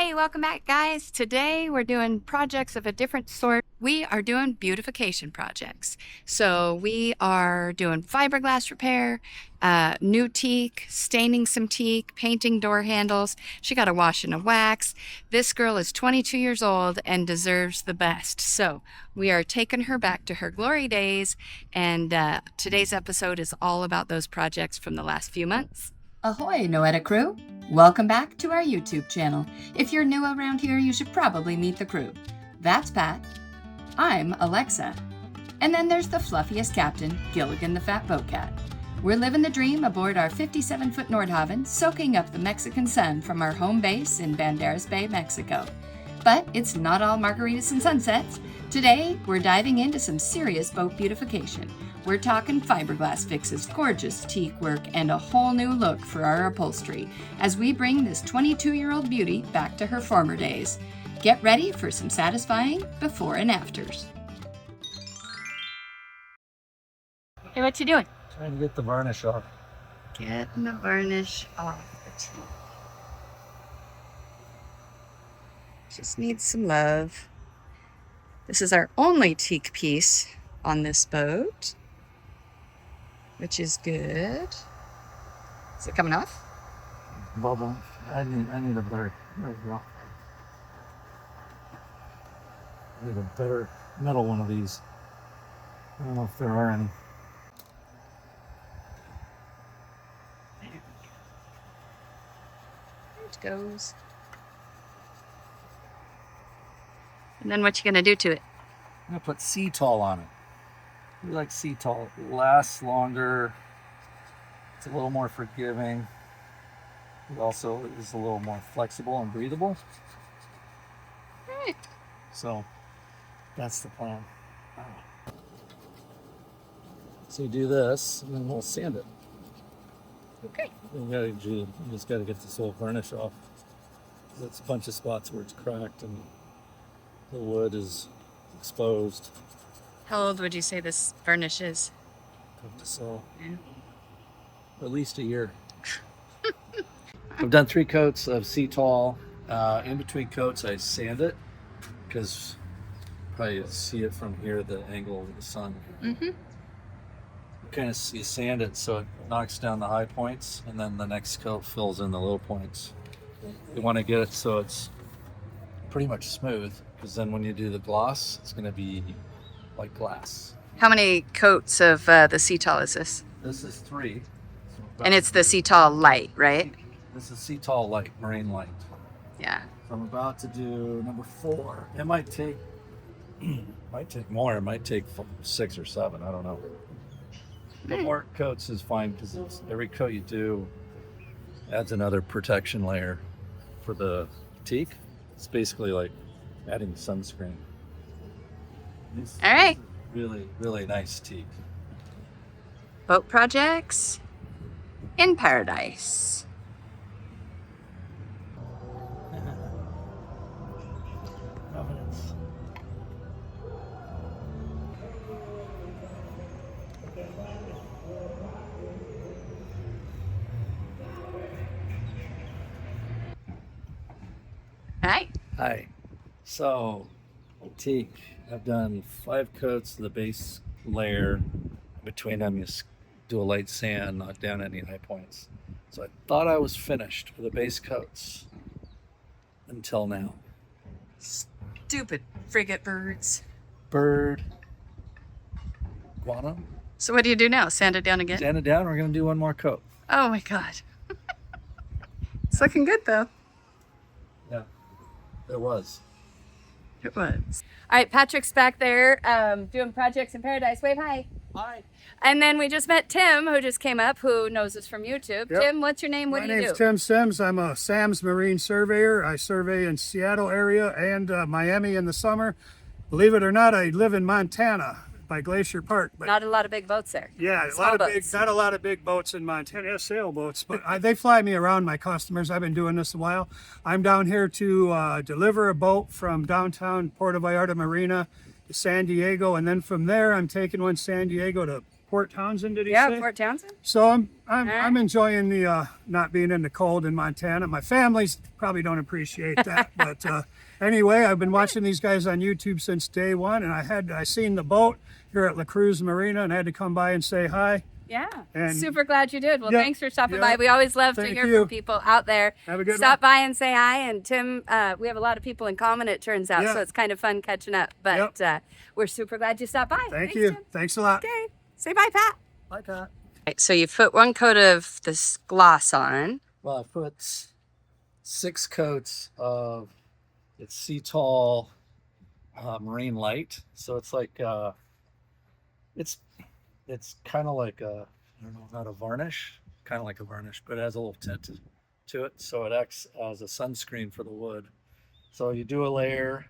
Hey, welcome back, guys. Today we're doing projects of a different sort. We are doing beautification projects. So we are doing fiberglass repair, new teak, staining some teak, painting door handles. She got a wash and a wax. This girl is 22 years old and deserves the best. So we are taking her back to her glory days. And today's episode is all about those projects from the last few months. Ahoy, Noeta crew! Welcome back to our YouTube channel. If you're new around here, you should probably meet the crew. That's Pat. I'm Alexa. And then there's the fluffiest captain, Gilligan the Fat Boat Cat. We're living the dream aboard our 57-foot Nordhavn, soaking up the Mexican sun from our home base in Banderas Bay, Mexico. But it's not all margaritas and sunsets. Today, we're diving into some serious boat beautification. We're talking fiberglass fixes, gorgeous teak work, and a whole new look for our upholstery as we bring this 22-year-old beauty back to her former days. Get ready for some satisfying before and afters. Hey, what you doing? Trying to get the varnish off. Getting the varnish off the teak. Just needs some love. This is our only teak piece on this boat, which is good. Is it coming off? Bubble. I need a better. There we go. I need a better metal one of these. I don't know if there are any. There it goes. And then what you gonna do to it? I'm gonna put C-Tall on it. We like C-Tall. It lasts longer. It's a little more forgiving. It also is a little more flexible and breathable. All right. So that's the plan. So you do this, and then we'll sand it. Okay. You just gotta get this whole varnish off. There's a bunch of spots where it's cracked and the wood is exposed. How old would you say this varnish is? Tough to sell. Yeah. At least a year. I've done 3 coats of C-Tall. In between coats, I sand it because probably see it from here, the angle of the sun. Mm-hmm. Kind of you sand it so it knocks down the high points, and then the next coat fills in the low points. You want to get it so it's pretty much smooth, because then when you do the gloss, it's going to be like glass. How many coats of the C-Tall is this? This is 3. So And it's the C-Tall light, right? This is C-Tall light, marine light. Yeah. So I'm about to do number 4. It might take more. It might take 6 or 7. I don't know. But more coats is fine because every coat you do adds another protection layer for the teak. It's basically like adding sunscreen. All right. Really, really nice teak. Boat projects in paradise. Confidence. All right. Hi. So, teak. I've done 5 coats of the base layer. Between them, you do a light sand, knock down any high points. So I thought I was finished with the base coats until now. Stupid frigate birds. Bird, guano. So what do you do now? Sand it down again? Sand it down. We're gonna do one more coat. Oh my God. It's looking good though. Yeah, it was. It was. All right, Patrick's back there doing projects in paradise. Wave hi. Hi. And then we just met Tim, who just came up, who knows us from YouTube. Yep. Tim, what's your name? What My do you do? name's Tim Sims. I'm a Sam's Marine Surveyor. I survey in Seattle area and Miami in the summer. Believe it or not, I live in Montana by Glacier Park. But Not a lot of big boats there. yeah, Small boats. not a lot of big boats in Montana. Yeah, sailboats, but they fly me around. My customers. I've been doing this a while. I'm down here to deliver a boat from downtown Puerto Vallarta Marina to San Diego, and then from there I'm taking one San Diego to Port Townsend, did he Yeah, say? Port Townsend. So I'm right. enjoying the not being in the cold in Montana. My families probably don't appreciate that, but anyway, I've been watching these guys on YouTube since day one, and I seen the boat here at La Cruz Marina, and I had to come by and say hi. Yeah, And- super glad you did. Well, Yep, thanks for stopping yep. by. We always love to Thank hear you. from people out there. Have a good Stop by and say hi. And Tim, we have a lot of people in common, it turns out, Yeah. so it's kind of fun catching up. But we're super glad you stopped by. Thank Thanks, you. Tim. Thanks a lot. Okay, say bye, Pat. Bye, Pat. Right, so you put one coat of this gloss on. Well, I put 6 coats of it's Sea Tall Marine Light. So it's like it's kind of like a, I don't know, not a varnish, kind of like a varnish, but it has a little tint to it. So it acts as a sunscreen for the wood. So you do a layer,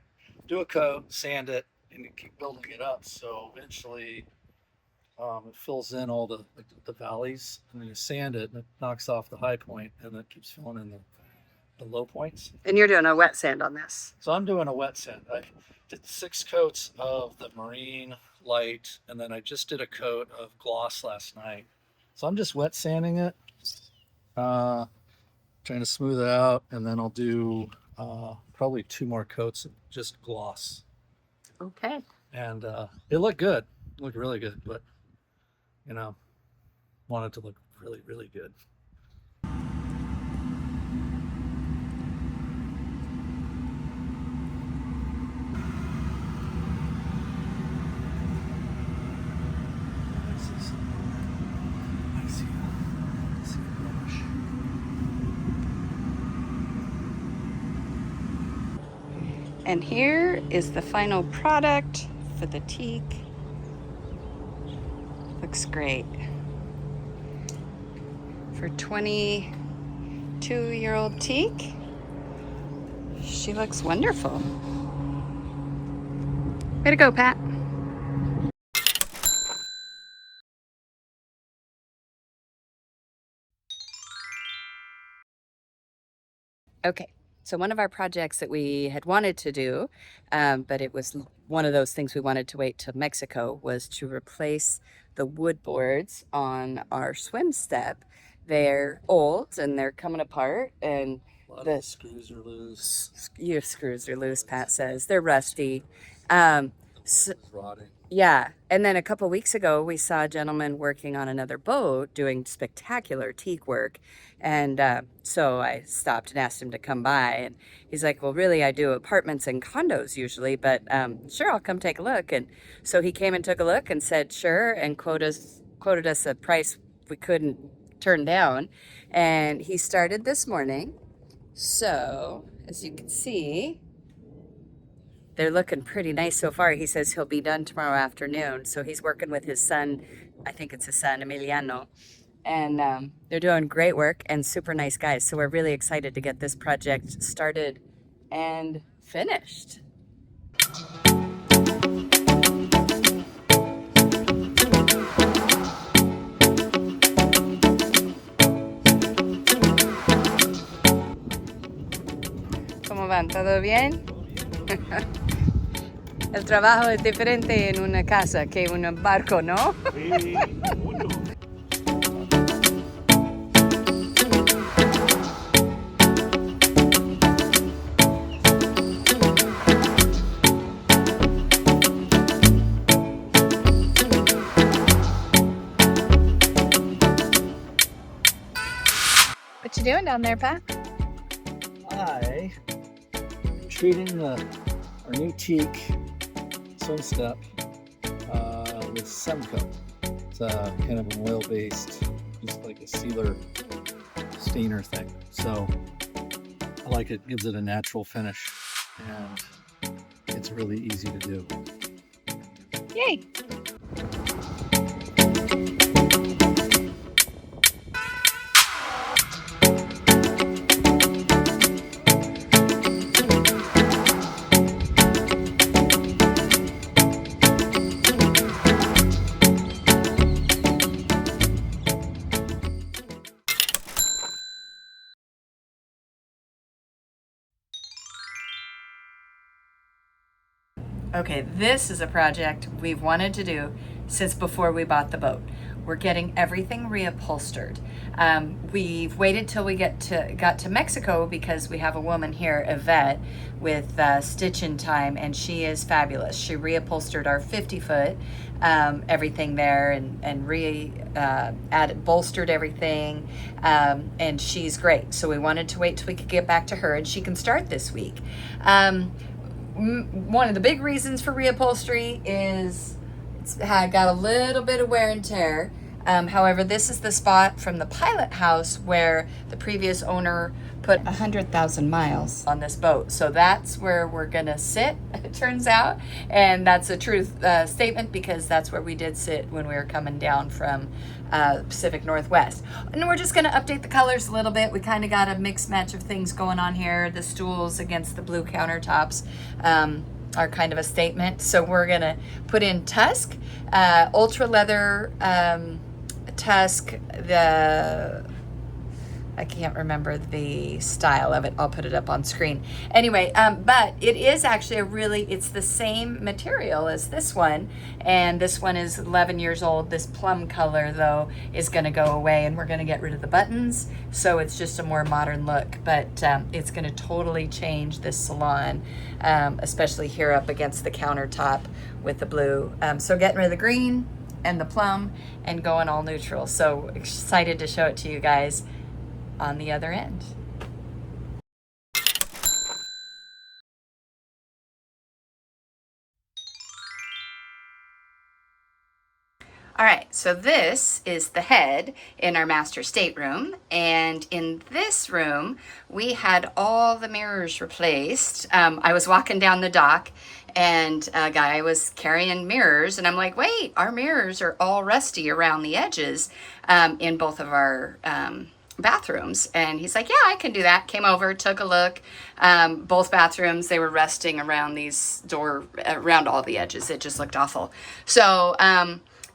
do a coat, sand it, and you keep building it up. So eventually it fills in all the valleys, and then you sand it, and it knocks off the high point, and it keeps filling in the low points. And you're doing a wet sand on this. So I'm doing a wet sand. I did 6 coats of the Marine Light, and then I just did a coat of gloss last night. So I'm just wet sanding it, trying to smooth it out, and then I'll do probably 2 more coats of just gloss. Okay. And it looked good. It looked really good, but you know, wanted to look really, really good. And here is the final product for the teak. Looks great. For 22-year-old teak, she looks wonderful. Way to go, Pat. Okay, so one of our projects that we had wanted to do, but it was one of those things we wanted to wait till Mexico, was to replace the wood boards on our swim step. They're old and they're coming apart, and A lot the of screws are loose. your screws are loose, Pat says. They're rusty. So, It's rotting. yeah, and then a couple weeks ago, we saw a gentleman working on another boat doing spectacular teak work. And so I stopped and asked him to come by. And he's like, well, really, I do apartments and condos usually, but sure, I'll come take a look. And so he came and took a look and said, sure, and quoted us a price we couldn't turn down. And he started this morning. So as you can see, they're looking pretty nice so far. He says he'll be done tomorrow afternoon. So he's working with his son, I think it's his son, Emiliano. And they're doing great work and super nice guys. So we're really excited to get this project started and finished. ¿Cómo van? ¿Todo bien? El trabajo es diferente en una casa que en un barco, ¿no? What you doing down there, Pat? I am treating our new teak Swimstep with Semco. It's kind of an oil-based, just like a sealer stainer thing. So I like it, gives it a natural finish, and it's really easy to do. Yay! Okay, this is a project we've wanted to do since before we bought the boat. We're getting everything reupholstered. We've waited till we got to Mexico because we have a woman here, Yvette, with Stitch in Time, and she is fabulous. She reupholstered our 50-foot, everything there, and bolstered everything, and she's great. So we wanted to wait till we could get back to her, and she can start this week. One of the big reasons for reupholstery is it's got a little bit of wear and tear. However, this is the spot from the pilot house where the previous owner put 100,000 miles on this boat. So that's where we're gonna sit, it turns out. And that's a truth statement, because that's where we did sit when we were coming down from Pacific Northwest. And we're just gonna update the colors a little bit. We kind of got a mixed match of things going on here. The stools against the blue countertops are kind of a statement. So we're gonna put in Tusk, ultra leather, Tusk, I can't remember the style of it. I'll put it up on screen. Anyway, but it is actually it's the same material as this one. And this one is 11 years old. This plum color, though, is gonna go away, and we're gonna get rid of the buttons. So it's just a more modern look, but it's gonna totally change this salon, especially here up against the countertop with the blue. So getting rid of the green and the plum and going all neutral. So excited to show it to you guys on the other end. All right, so this is the head in our master stateroom, and in this room we had all the mirrors replaced. I was walking down the dock and a guy was carrying mirrors, and I'm like, wait, our mirrors are all rusty around the edges in both of our bathrooms. And he's like, yeah, I can do that. Came over, took a look. Both bathrooms, they were rusting around around all the edges. It just looked awful. So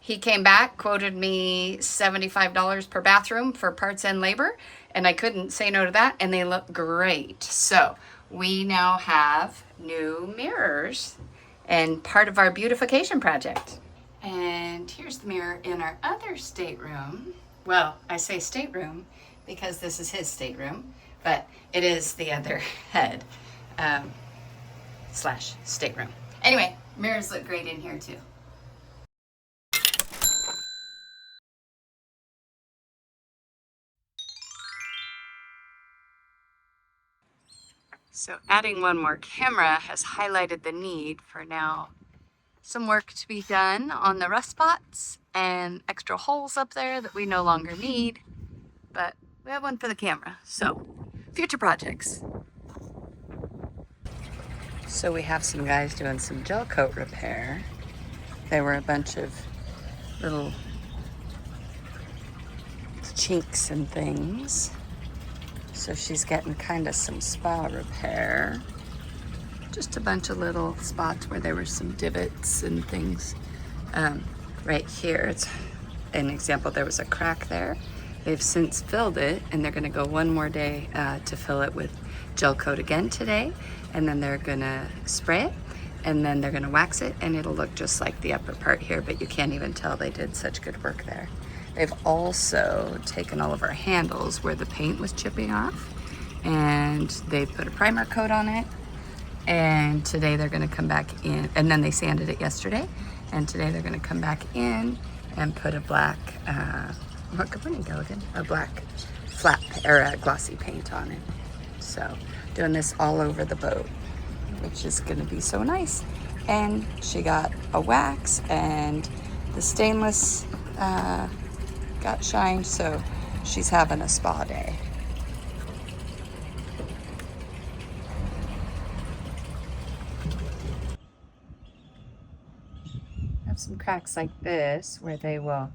he came back, quoted me $75 per bathroom for parts and labor, and I couldn't say no to that, and they look great. So we now have new mirrors and part of our beautification project. And here's the mirror in our other stateroom. Well, I say stateroom because this is his stateroom, but it is the other head slash stateroom. Anyway, mirrors look great in here too. So adding one more camera has highlighted the need for now some work to be done on the rust spots and extra holes up there that we no longer need, but we have one for the camera. So future projects. So we have some guys doing some gel coat repair. There were a bunch of little chinks and things. So she's getting kind of some spa repair. Just a bunch of little spots where there were some divots and things. Right here, it's an example, there was a crack there. They've since filled it, and they're gonna go one more day to fill it with gel coat again today. And then they're gonna spray it, and then they're gonna wax it, and it'll look just like the upper part here, but you can't even tell they did such good work there. They've also taken all of our handles where the paint was chipping off, and they put a primer coat on it. And today they're gonna come back in, and then they sanded it yesterday, and today they're gonna come back in and put a black, good morning, Gilligan, a black flat or a glossy paint on it. So doing this all over the boat, which is gonna be so nice. And she got a wax, and the stainless got shined, so she's having a spa day. Have some cracks like this where they will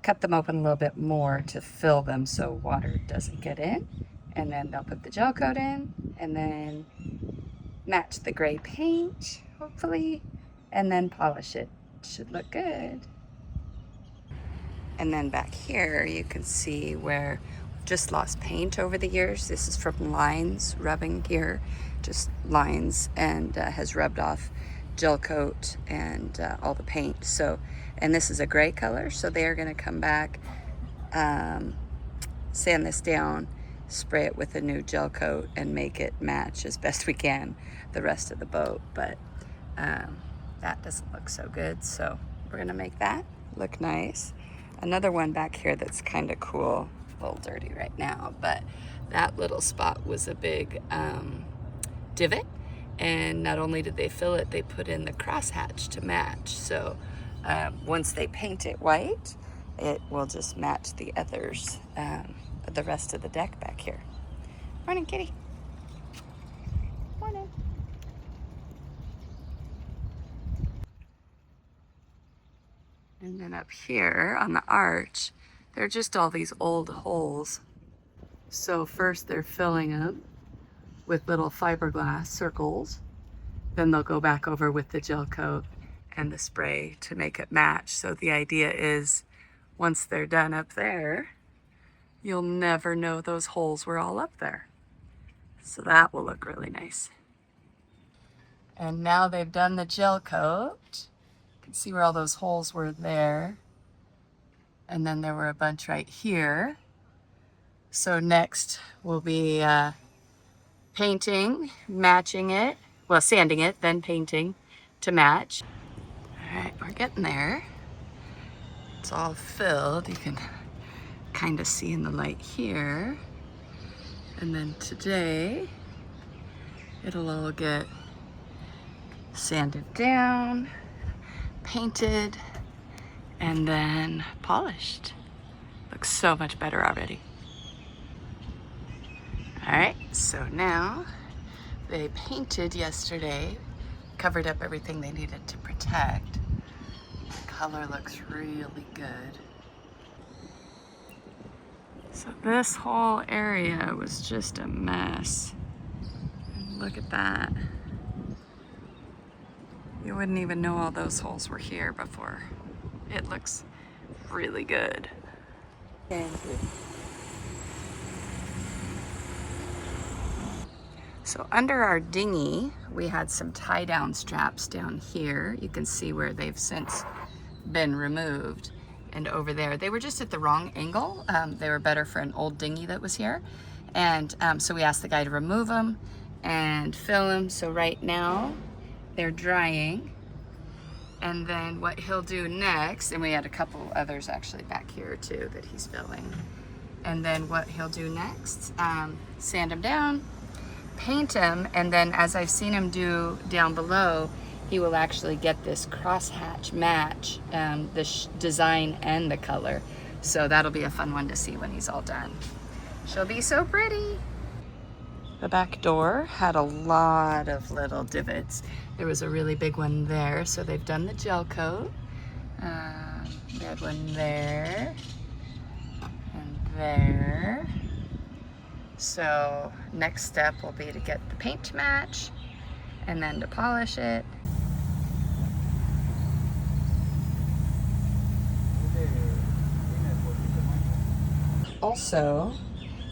cut them open a little bit more to fill them so water doesn't get in, and then they'll put the gel coat in and then match the gray paint, hopefully, and then polish it. Should look good. And then back here you can see where we've just lost paint over the years. This is from lines rubbing here, just lines, and has rubbed off gel coat and all the paint. So, and this is a gray color, so they are going to come back, sand this down, spray it with a new gel coat, and make it match as best we can the rest of the boat. But that doesn't look so good, so we're going to make that look nice. Another one back here that's kind of cool, a little dirty right now, but that little spot was a big divot, and not only did they fill it, they put in the crosshatch to match. So once they paint it white, it will just match the others, the rest of the deck back here. Morning, kitty. Morning. And then up here on the arch, there are just all these old holes. So first they're filling them with little fiberglass circles. Then they'll go back over with the gel coat and the spray to make it match. So the idea is once they're done up there, you'll never know those holes were all up there. So that will look really nice. And now they've done the gel coat. You can see where all those holes were there. And then there were a bunch right here. So next will be painting, matching it, well, sanding it, then painting to match. All right, we're getting there. It's all filled. You can kind of see in the light here. And then today, it'll all get sanded down, painted, and then polished. Looks so much better already. All right, so now they painted yesterday, covered up everything they needed to protect. The color looks really good. So this whole area was just a mess. And look at that. You wouldn't even know all those holes were here before. It looks really good. Thank you. So under our dinghy, we had some tie-down straps down here. You can see where they've since been removed. And over there, they were just at the wrong angle. They were better for an old dinghy that was here. And so we asked the guy to remove them and fill them. So right now, they're drying. And then what he'll do next, and we had a couple others actually back here too that he's filling. And then what he'll do next, sand them down, paint them, and then as I've seen him do down below, he will actually get this crosshatch match, the design and the color. So that'll be a fun one to see when he's all done. She'll be so pretty. The back door had a lot of little divots. There was a really big one there, so they've done the gel coat. We had one there and there. So next step will be to get the paint to match and then to polish it. Also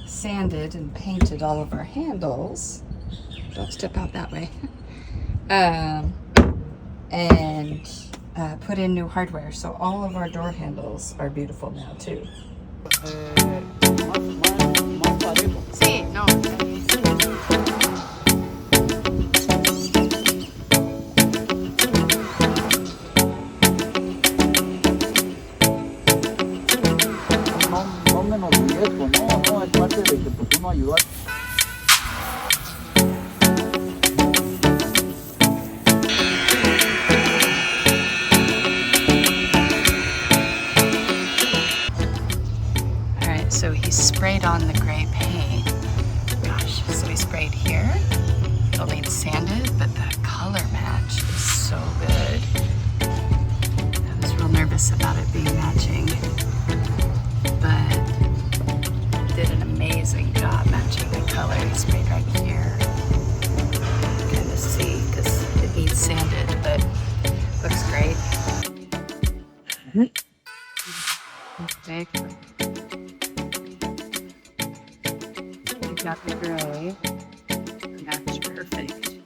sanded and painted all of our handles. Don't step out that way. And put in new hardware. So all of our door handles are beautiful now too. Sí, no. No menos riesgo, no es parte de que pues uno ayudar. All right, so he sprayed on the gray paint. Gosh, so he sprayed here. It'll need sanded, but the color match is so good. I was real nervous about it being matching, but did an amazing job matching the color. He sprayed right here. Kind of see, because it needs sanded, but looks great. Okay. You got the gray. Match perfect.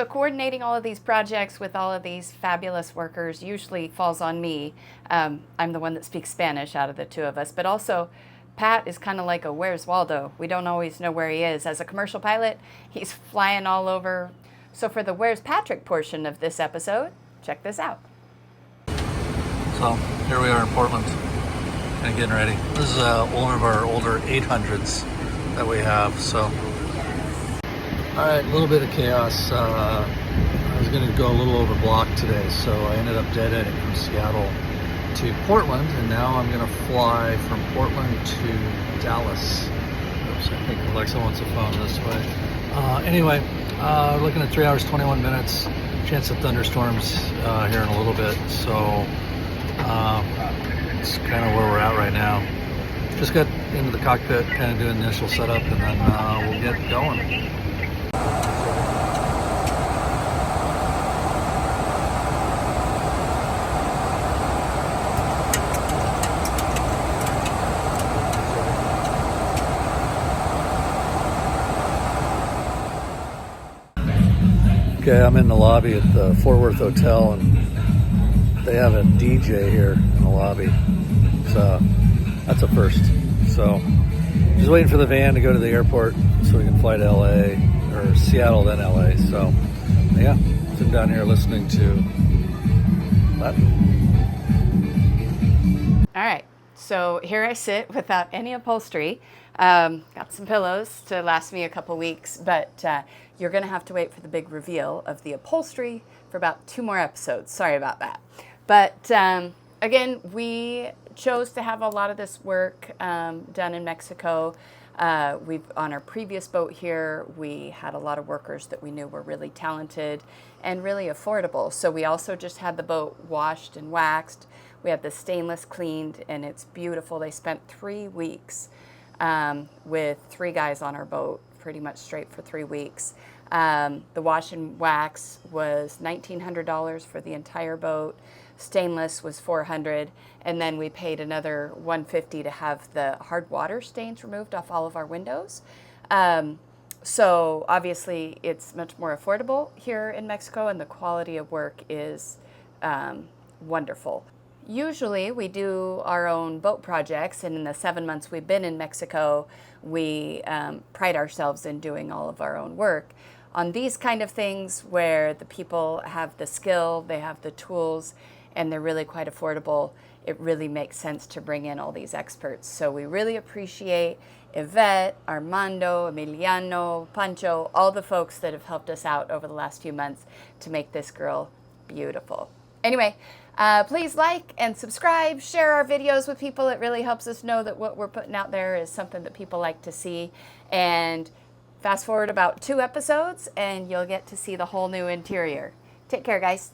So coordinating all of these projects with all of these fabulous workers usually falls on me. I'm the one that speaks Spanish out of the two of us, but also Pat is kind of like a Where's Waldo. We don't always know where he is. As a commercial pilot, he's flying all over. So for the Where's Patrick portion of this episode, check this out. So here we are in Portland and getting ready. This is one of our older 800s that we have. So, all right, a little bit of chaos. I was going to go a little over block today, so I ended up dead-ending from Seattle to Portland, and now I'm going to fly from Portland to Dallas. Oops, I think Alexa wants a phone this way. Anyway, looking at 3 hours, 21 minutes. Chance of thunderstorms here in a little bit, so it's kind of where we're at right now. Just got into the cockpit, kind of doing the initial setup, and then we'll get going. Okay, I'm in the lobby at the Fort Worth Hotel, and they have a DJ here in the lobby. So that's a first. So just waiting for the van to go to the airport so we can fly to LA, or Seattle, then LA. So yeah, sitting down here listening to that. All right, so here I sit without any upholstery. Got some pillows to last me a couple weeks, but you're going to have to wait for the big reveal of the upholstery for about 2 more episodes. Sorry about that. But again, we chose to have a lot of this work done in Mexico. On our previous boat here, we had a lot of workers that we knew were really talented and really affordable. So we also just had the boat washed and waxed. We had the stainless cleaned, and it's beautiful. They spent 3 weeks with 3 guys on our boat, pretty much straight for 3 weeks. The wash and wax was $1,900 for the entire boat. Stainless was $400, and then we paid another $150 to have the hard water stains removed off all of our windows. So obviously it's much more affordable here in Mexico, and the quality of work is wonderful. Usually we do our own boat projects, and in the 7 months we've been in Mexico, we pride ourselves in doing all of our own work. On these kind of things where the people have the skill, they have the tools, and they're really quite affordable, it really makes sense to bring in all these experts. So we really appreciate Yvette, Armando, Emiliano, Pancho, all the folks that have helped us out over the last few months to make this girl beautiful. Anyway, please like and subscribe, share our videos with people. It really helps us know that what we're putting out there is something that people like to see. And fast forward about 2 episodes and you'll get to see the whole new interior. Take care, guys.